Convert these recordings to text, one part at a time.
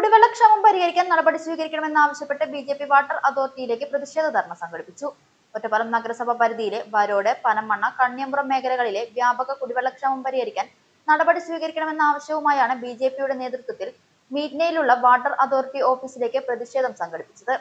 കുടിവെള്ളക്ഷാമം പരിഹരിക്കാൻ നടപടി സ്വീകരിക്കണമെന്നാവശ്യപ്പെട്ട് ബിജെപി വാട്ടർ അതോറിറ്റിയിലേക്ക് പ്രതിഷേധ ധർണ സംഘടിപ്പിച്ചു. ഒറ്റപ്പാലം നഗരസഭ പരിധിയിലെ വരോട്, പനമണ്ണ, കണ്ണിയമ്പുറം മേഖലകളിലെ വ്യാപക കുടിവെള്ളക്ഷാമം പരിഹരിക്കാൻ നടപടി സ്വീകരിക്കണമെന്ന ആവശ്യവുമായാണ് ബിജെപിയുടെ നേതൃത്വത്തിൽ മീറ്റ്നയിലുള്ള വാട്ടർ അതോറിറ്റി ഓഫീസിലേക്ക് പ്രതിഷേധം സംഘടിപ്പിച്ചത്.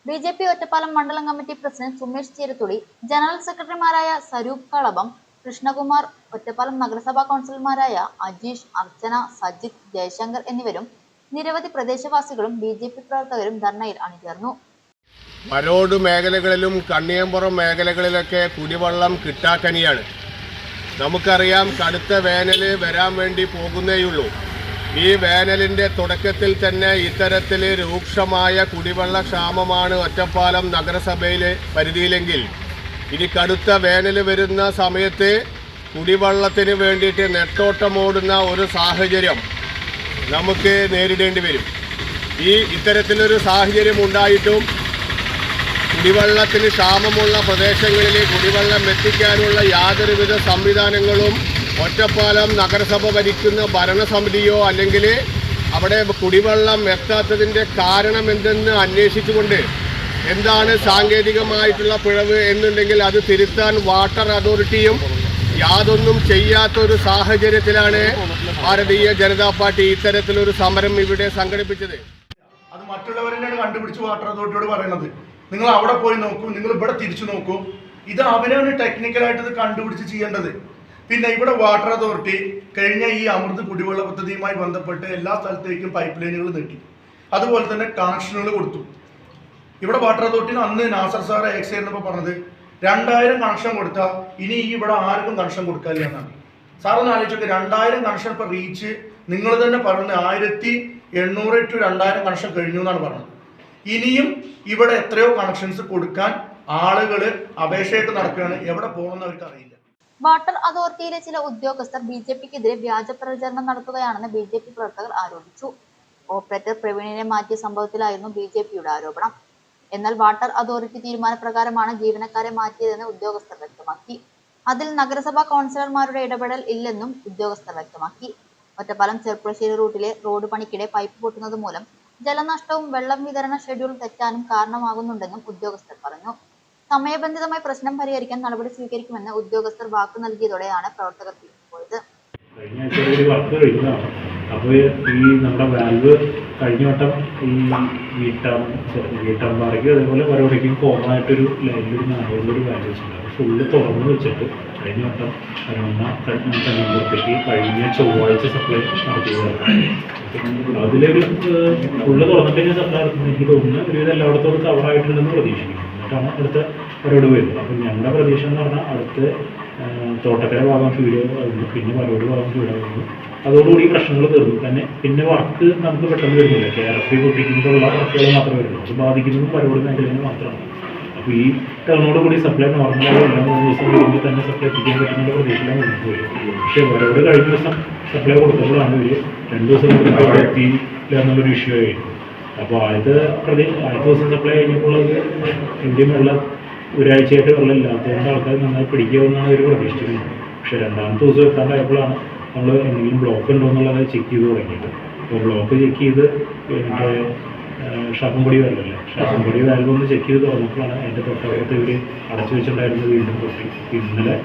ബിജെപി ഒറ്റപ്പാലം മണ്ഡലം കമ്മിറ്റി പ്രസിഡന്റ് സുമേഷ് ചീരത്തുടി, ജനറൽ സെക്രട്ടറിമാരായ സരൂപ് കളഭം, കൃഷ്ണകുമാർ, ഒറ്റപ്പാലം നഗരസഭാ കൗൺസിലർമാരായ അജീഷ്, അർച്ചന, സജിത്, ജയശങ്കർ എന്നിവരും നിരവധി പ്രദേശവാസികളും ബിജെപി പ്രവർത്തകരും ധർണയിൽ അണിചേർന്നു. വരോട് മേഖലകളിലും കണ്ണിയമ്പുറം മേഖലകളിലൊക്കെ കുടിവെള്ളം കിട്ടാക്കനിയാണ്. നമുക്കറിയാം, കടുത്ത വേനൽ വരാൻ വേണ്ടി പോകുന്നേയുള്ളൂ. ഈ വേനലിൻ്റെ തുടക്കത്തിൽ തന്നെ ഇത്തരത്തിൽ രൂക്ഷമായ കുടിവെള്ള ക്ഷാമമാണ് ഒറ്റപ്പാലം നഗരസഭയിലെ പരിധിയിലെങ്കിൽ ഇനി കടുത്ത വേനൽ വരുന്ന സമയത്ത് കുടിവെള്ളത്തിന് വേണ്ടിയിട്ട് നെട്ടോട്ടമോടുന്ന ഒരു സാഹചര്യം നമുക്ക് നേരിടേണ്ടി വരും. ഇത്തരത്തിലൊരു സാഹചര്യം ഉണ്ടായിട്ടും കുടിവെള്ളത്തിന് ക്ഷാമമുള്ള പ്രദേശങ്ങളിൽ കുടിവെള്ളം എത്തിക്കാനുള്ള യാതൊരുവിധ സംവിധാനങ്ങളും ഒറ്റപ്പാലം നഗരസഭ ഭരിക്കുന്ന ഭരണസമിതിയോ അല്ലെങ്കിൽ അവിടെ കുടിവെള്ളം എത്താത്തതിൻ്റെ കാരണം എന്തെന്ന് അന്വേഷിച്ചുകൊണ്ട് എന്താണ് സാങ്കേതികമായിട്ടുള്ള പിഴവ് എന്നുണ്ടെങ്കിൽ അത് തിരുത്താൻ വാട്ടർ അതോറിറ്റിയും യാതൊന്നും ചെയ്യാത്തൊരു സാഹചര്യത്തിലാണ് ഭാരതീയ ജനതാ പാർട്ടി ഇത്തരത്തിലൊരു സമരം ഇവിടെ സംഘടിപ്പിച്ചത്. അത് മറ്റുള്ളവരെന്നാണ് കണ്ടുപിടിച്ച് വാട്ടർ അതോറിറ്റിയോട് പറയുന്നത്. നിങ്ങൾ അവിടെ പോയി നോക്കൂ, നിങ്ങൾ ഇവിടെ തിരിച്ചു നോക്കൂ. ഇത് അവരാണ് ടെക്നിക്കലായിട്ട് ഇത് കണ്ടുപിടിച്ച് ചെയ്യേണ്ടത്. പിന്നെ ഇവിടെ വാട്ടർ അതോറിറ്റി കഴിഞ്ഞ ഈ അമൃത് കുടിവെള്ള പദ്ധതിയുമായി ബന്ധപ്പെട്ട് എല്ലാ സ്ഥലത്തേക്കും പൈപ്പ് ലൈനുകൾ നീട്ടി, അതുപോലെ തന്നെ കണക്ഷനുകൾ കൊടുത്തു. ഇവിടെ വാട്ടർ അതോറിറ്റിന് അന്ന് നാസർ സാർ എക്സ് എന്നപ്പോൾ പറഞ്ഞത് 2000 കണക്ഷൻ കൊടുത്താൽ ഇനി ഇവിടെ ആർക്കും കണക്ഷൻ കൊടുക്കാനില്ല എന്നാണ്. സാറൊന്ന് ആലോചിച്ചൊക്കെ 2000 കണക്ഷൻ ഇപ്പം റീച്ച് നിങ്ങൾ തന്നെ പറഞ്ഞത് 1800 to 2000 കണക്ഷൻ കഴിഞ്ഞു എന്നാണ് പറഞ്ഞത്. ഇനിയും ഇവിടെ എത്രയോ കണക്ഷൻസ് കൊടുക്കാൻ ആളുകൾ അപേക്ഷയായിട്ട് നടക്കുകയാണ്. എവിടെ പോകുന്നവർക്ക് അറിയില്ല. വാട്ടർ അതോറിറ്റിയിലെ ചില ഉദ്യോഗസ്ഥർ ബിജെപിക്കെതിരെ വ്യാജ പ്രചരണം നടത്തുകയാണെന്ന് ബിജെപി പ്രവർത്തകർ ആരോപിച്ചു. ഓപ്പറേറ്റർ പ്രവീണിനെ മാറ്റിയ സംഭവത്തിലായിരുന്നു ബിജെപിയുടെ ആരോപണം. എന്നാൽ വാട്ടർ അതോറിറ്റി തീരുമാനപ്രകാരമാണ് ജീവനക്കാരെ മാറ്റിയതെന്ന് ഉദ്യോഗസ്ഥർ വ്യക്തമാക്കി. അതിൽ നഗരസഭാ കൗൺസിലർമാരുടെ ഇടപെടൽ ഇല്ലെന്നും ഉദ്യോഗസ്ഥർ വ്യക്തമാക്കി. ഒറ്റപ്പാലം ചെർപ്പുളശ്ശേരി റൂട്ടിലെ റോഡ് പണിക്കിടെ പൈപ്പ് പൊട്ടുന്നത് മൂലം ജലനഷ്ടവും വെള്ളം വിതരണ ഷെഡ്യൂൾ തെറ്റാനും കാരണമാകുന്നുണ്ടെന്നും ഉദ്യോഗസ്ഥർ പറഞ്ഞു. സമയബന്ധിതമായി പ്രശ്നം പരിഹരിക്കാൻ നടപടി സ്വീകരിക്കുമെന്ന് ഉദ്യോഗസ്ഥർ വാക്കു നൽകിയതോടെയാണ് പ്രവർത്തകർ പിരിഞ്ഞുപോയത്. അപ്പോൾ ഈ നമ്മുടെ വാൽവ് കഴിഞ്ഞ വട്ടം ഈ വീട്ടമ്പാറയ്ക്ക് അതേപോലെ വരോടേക്കും കോമൺ ആയിട്ടൊരു ലൈനിലൊരു നാലുള്ളൊരു വാൽവ് വെച്ചിട്ടുണ്ട്. അത് ഫുള്ള് തുറന്ന് വെച്ചിട്ട് കഴിഞ്ഞ വട്ടം കണ്ണിയമ്പുറത്തേക്ക് കഴിഞ്ഞ ചൊവ്വാഴ്ച സപ്ലൈ നടത്തിയതാണ്. അതിലൊരു ഫുള്ള് തുറന്നിട്ട് സപ്ലൈ നടത്തുന്നത് എനിക്ക് തോന്നുന്നു ഒരുവിധം എല്ലായിടത്തോടും കവറായിട്ടുണ്ടെന്ന് പ്രതീക്ഷിക്കുന്നു. എന്നിട്ടാണ് അടുത്ത വരോട് വരുന്നത്. അപ്പം ഞങ്ങളുടെ പ്രതീക്ഷ എന്ന് പറഞ്ഞാൽ അടുത്ത് തോട്ടക്കര ഭാഗം ഫീഡായിരുന്നു, പിന്നെ വരോട് ഭാഗം ഫീഡായിരുന്നു. അതോടുകൂടി പ്രശ്നങ്ങൾ തീർന്നു തന്നെ. പിന്നെ വർക്ക് നമുക്ക് പെട്ടെന്ന് വരുന്നില്ല. KRF പൊട്ടിക്കുന്നതുള്ള വർക്കുകൾ മാത്രമേ വരുള്ളൂ. അത് ബാധിക്കുന്നതും വരോട് മേഖലയിൽ മാത്രമാണ്. അപ്പോൾ ഈ ടേണോട് കൂടി സപ്ലൈ നോർമലായി എല്ലാ 3 ദിവസം കഴിയുമ്പോൾ തന്നെ സപ്ലൈ എത്തിക്കാൻ പറ്റുന്ന പ്രതീക്ഷയിലാണ് മുന്നോട്ട് വരും. പക്ഷേ വരോട് കഴിഞ്ഞ ദിവസം സപ്ലൈ കൊടുത്തപ്പോഴാണ് ഒരു 2 ദിവസം അവിടെ എത്തിയില്ല എന്നുള്ളൊരു ഇഷ്യൂ ആയിരുന്നു. അപ്പോൾ ആദ്യത്തെ ദിവസം സപ്ലൈ കഴിഞ്ഞപ്പോൾ ഇന്ത്യൻ വെള്ളം ഒരാഴ്ചയായിട്ട് വെള്ളം ഇല്ലാത്തതുകൊണ്ട് ആൾക്കാർ നന്നായി പിടിക്കുമെന്നാണ് അവർ പ്രതീക്ഷിച്ചിരുന്നത്. പക്ഷേ രണ്ടാമത്തെ ദിവസം എത്താണ്ടായപ്പോഴാണ് നമ്മൾ എന്തെങ്കിലും ബ്ലോക്ക് ഉണ്ടോ എന്നുള്ളത് ചെക്ക് ചെയ്ത് തുടങ്ങിയത്. അപ്പോൾ ബ്ലോക്ക് ചെക്ക് ചെയ്ത് എൻ്റെ ഷാപ്പുംപൊടി വാൽവല്ലേ, ഷാപ്പുംപൊടി വാൽവ് ഒന്ന് ചെക്ക് ചെയ്ത് തുറന്നപ്പോഴാണ് അതിൻ്റെ തൊട്ടപ്പുറത്ത് ഇവർ അടച്ചു വെച്ചിട്ടുണ്ടായിരുന്നത് വീണ്ടും പൊട്ടി. ഇന്നലെ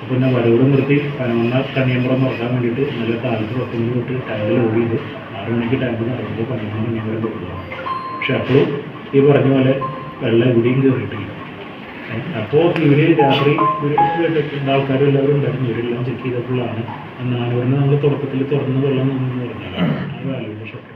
അപ്പോൾ ഞാൻ വരോട് നിർത്തി പനമണ്ണ കണ്ണിയമ്പുറം തുറക്കാൻ വേണ്ടിയിട്ട് ഇന്നലെ കാലത്ത് 10 മണി തൊട്ട് ടാങ്ക് ലോഡ് ചെയ്ത് 6 മണിക്ക് ടാങ്ക് നടക്കുമ്പോൾ 11 മണി വരെ കൊടുക്കണം. പക്ഷെ അപ്പോഴും ഈ പറഞ്ഞ പോലെ വെള്ളം എവിടെയും കയറിയിട്ടില്ല. അപ്പോൾ ഇവർ രാത്രി ആൾക്കാരും എല്ലാവരും ഉണ്ടായിരുന്നു. ഇവരെല്ലാം ചെക്ക് ചെയ്തപ്പോഴാണ് 4 നമ്മൾ തുടക്കത്തിൽ തുറന്ന് വെള്ളം എന്ന് പറഞ്ഞാൽ ആ വാൽവിൻ്റെ ഷട്ടർ